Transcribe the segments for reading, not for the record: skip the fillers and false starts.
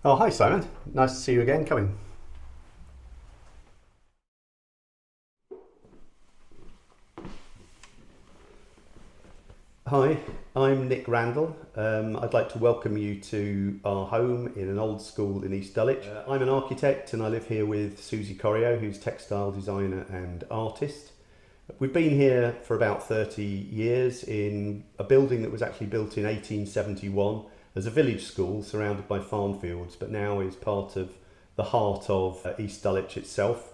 Oh, hi Simon. Nice to see you again. Coming. Hi, I'm Nik Randall. I'd like to welcome you to our home in an old school in East Dulwich. I'm an architect and I live here with Suzsi Corio, who's textile designer and artist. We've been here for about 30 years in a building that was actually built in 1871 as a village school surrounded by farm fields, but now is part of the heart of East Dulwich itself.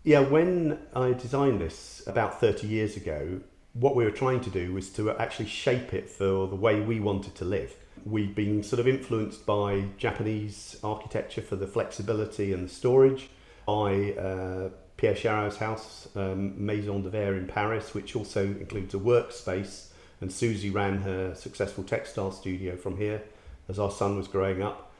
Yeah, when I designed this about 30 years ago, what we were trying to do was to actually shape it for the way we wanted to live. We'd been sort of influenced by Japanese architecture for the flexibility and the storage, by Pierre Chareau's house, Maison de Verre in Paris, which also includes a workspace, and Suzsi ran her successful textile studio from here as our son was growing up.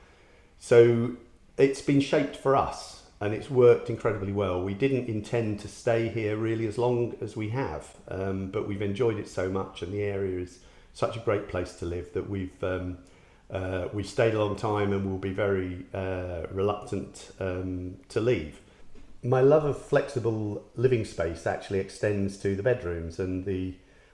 So it's been shaped for us and it's worked incredibly well. We didn't intend to stay here really as long as we have, but we've enjoyed it so much and the area is such a great place to live that we've stayed a long time and we'll be very reluctant to leave. My love of flexible living space actually extends to the bedrooms, and the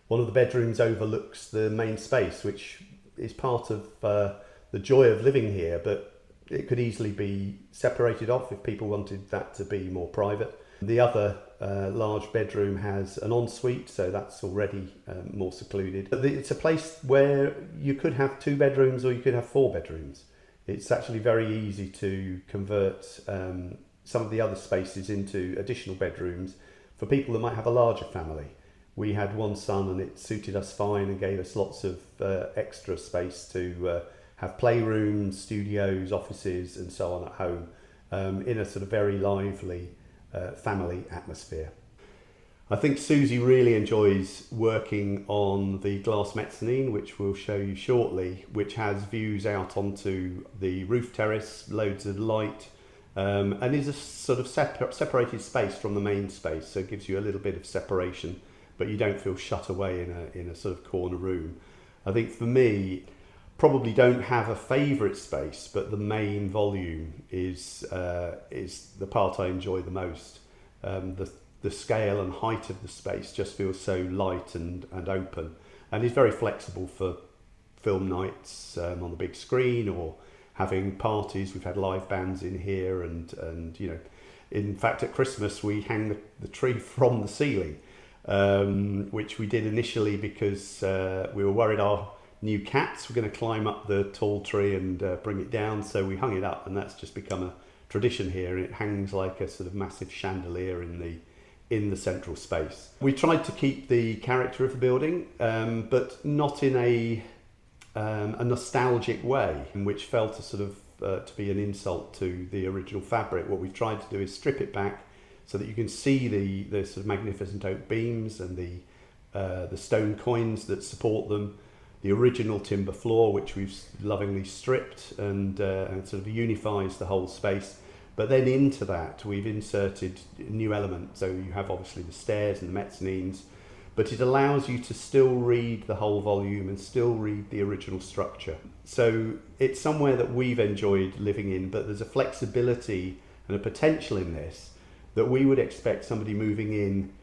one of the bedrooms overlooks the main space, which is part of the joy of living here, but it could easily be separated off if people wanted that to be more private. The other large bedroom has an ensuite, so that's already more secluded. But it's a place where you could have two bedrooms or you could have four bedrooms. It's actually very easy to convert some of the other spaces into additional bedrooms for people that might have a larger family. We had one son and it suited us fine and gave us lots of extra space to have playrooms, studios, offices and so on at home in a sort of very lively family atmosphere. I think Suzsi really enjoys working on the glass mezzanine, which we'll show you shortly, which has views out onto the roof terrace, loads of light, and is a sort of separated space from the main space, so it gives you a little bit of separation, but you don't feel shut away in a sort of corner room. I think for me, probably don't have a favourite space, but the main volume is the part I enjoy the most. The scale and height of the space just feels so light and open, and is very flexible for film nights on the big screen or having parties. We've had live bands in here, and you know, in fact at Christmas we hang the tree from the ceiling, which we did initially because we were worried our new cats were going to climb up the tall tree and bring it down, so we hung it up, and that's just become a tradition here. It hangs like a sort of massive chandelier in the central space. We tried to keep the character of the building, but not in a nostalgic way, which felt a sort of to be an insult to the original fabric. What we've tried to do is strip it back so that you can see the sort of magnificent oak beams and the stone coins that support them, the original timber floor, which we've lovingly stripped and sort of unifies the whole space. But then into that, we've inserted new elements. So you have obviously the stairs and the mezzanines, but it allows you to still read the whole volume and still read the original structure. So it's somewhere that we've enjoyed living in, but there's a flexibility and a potential in this that we would expect somebody moving in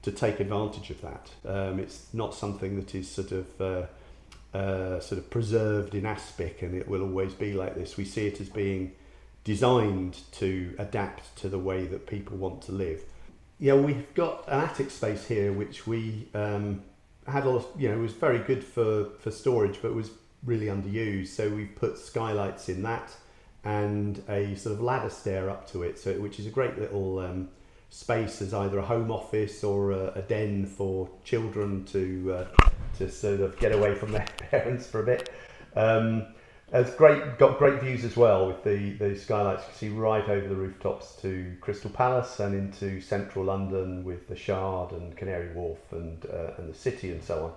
to take advantage of that. It's not something that is sort of preserved in aspic and it will always be like this. We see it as being designed to adapt to the way that people want to live. Yeah, we've got an attic space here which we had a lot, it was very good for storage, but was really underused. So we've put skylights in that and a sort of ladder stair up to it, so which is a great little space as either a home office or a den for children to sort of get away from their parents for a bit. It's got great views as well with the skylights. You can see right over the rooftops to Crystal Palace and into central London with the Shard and Canary Wharf and the city and so on.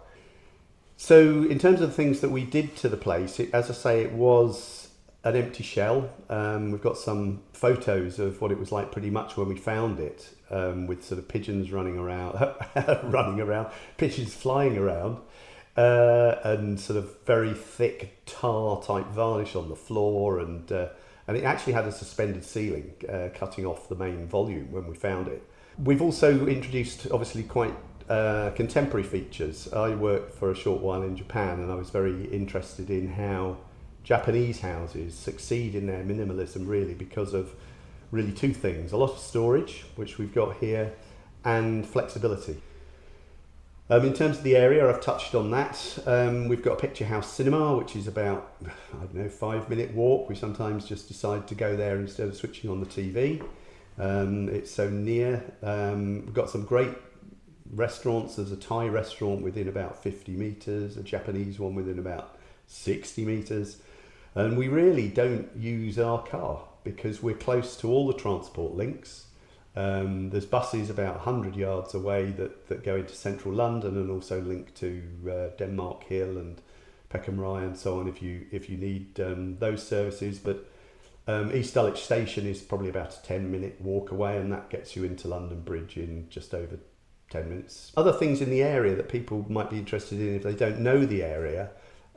So in terms of the things that we did to the place, as I say, it was an empty shell. We've got some photos of what it was like pretty much when we found it, with sort of pigeons running around, pigeons flying around. and sort of very thick tar type varnish on the floor, and it actually had a suspended ceiling cutting off the main volume when we found it. We've also introduced obviously quite contemporary features. I worked for a short while in Japan, and I was very interested in how Japanese houses succeed in their minimalism, really because of really two things: a lot of storage, which we've got here, and flexibility. In terms of the area, I've touched on that. We've got a picture house cinema, which is about, I don't know, 5-minute walk. We sometimes just decide to go there instead of switching on the TV. It's so near. We've got some great restaurants. There's a Thai restaurant within about 50 metres, a Japanese one within about 60 metres. And we really don't use our car because we're close to all the transport links. There's buses about 100 yards away that go into central London and also link to Denmark Hill and Peckham Rye and so on if you need those services. But East Dulwich station is probably about a 10-minute walk away, and that gets you into London Bridge in just over 10 minutes. Other things in the area that people might be interested in if they don't know the area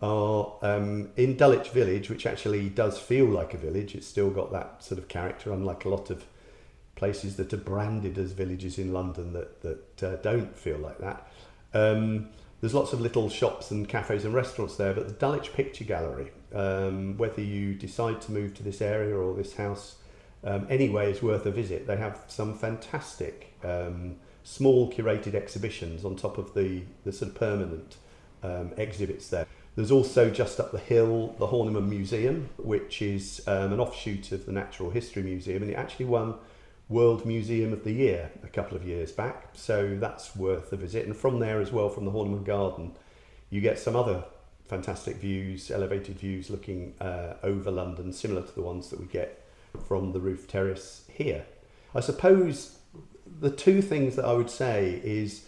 are in Dulwich Village, which actually does feel like a village. It's still got that sort of character, unlike a lot of places that are branded as villages in London that don't feel like that. There's lots of little shops and cafes and restaurants there, but the Dulwich Picture Gallery, whether you decide to move to this area or this house anyway, is worth a visit. They have some fantastic small curated exhibitions on top of the sort of permanent exhibits there. There's also just up the hill the Horniman Museum, which is an offshoot of the Natural History Museum, and it actually won World Museum of the Year a couple of years back, so that's worth a visit. And from there as well, from the Horniman Garden, you get some other fantastic views, elevated views looking over London, similar to the ones that we get from the roof terrace here. I suppose the two things that I would say is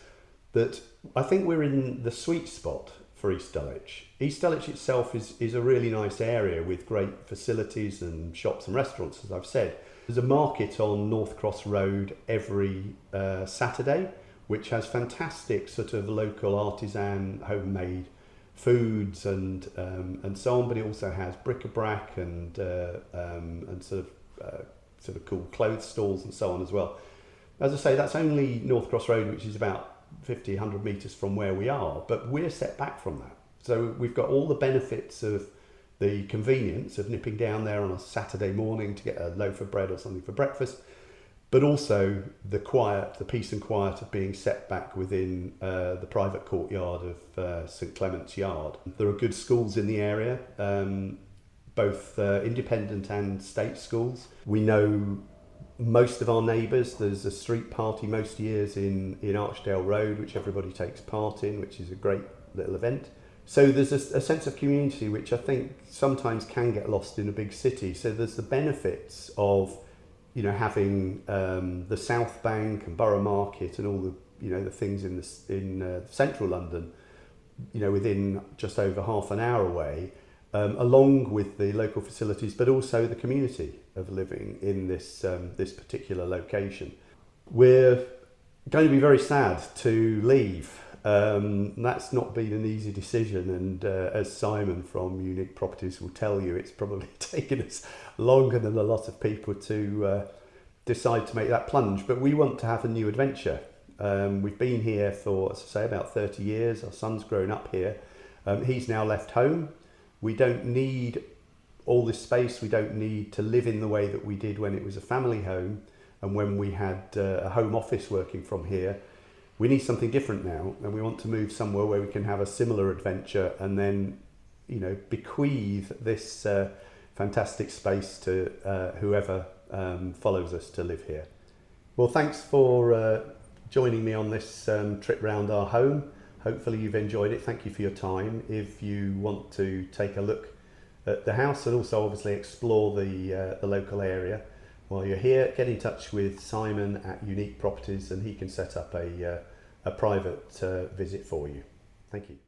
that I think we're in the sweet spot for East Dulwich. East Dulwich itself is a really nice area with great facilities and shops and restaurants, as I've said. There's a market on North Cross Road every Saturday, which has fantastic sort of local artisan, homemade foods and so on. But it also has bric-a-brac and sort of cool clothes stalls and so on as well. As I say, that's only North Cross Road, which is about 50, 100 metres from where we are, but we're set back from that. So we've got all the benefits of the convenience of nipping down there on a Saturday morning to get a loaf of bread or something for breakfast, but also the quiet, the peace and quiet of being set back within the private courtyard of St Clement's Yard. There are good schools in the area, both independent and state schools. We know most of our neighbours. There's a street party most years in Archdale Road, which everybody takes part in, which is a great little event. So there's a sense of community which I think sometimes can get lost in a big city. So there's the benefits of, having the South Bank and Borough Market and all the, the things in central London, within just over half an hour away, along with the local facilities, but also the community of living in this particular location. We're going to be very sad to leave. That's not been an easy decision, and as Simon from Nik Properties will tell you, it's probably taken us longer than a lot of people to decide to make that plunge. But we want to have a new adventure. We've been here for, as I say, about 30 years. Our son's grown up here. He's now left home. We don't need all this space. We don't need to live in the way that we did when it was a family home and when we had a home office working from here. We need something different now, and we want to move somewhere where we can have a similar adventure and then, bequeath this fantastic space to whoever follows us to live here. Well, thanks for joining me on this trip round our home. Hopefully you've enjoyed it. Thank you for your time. If you want to take a look at the house and also obviously explore the local area while you're here, get in touch with Simon at Nik Properties and he can set up a private visit for you. Thank you.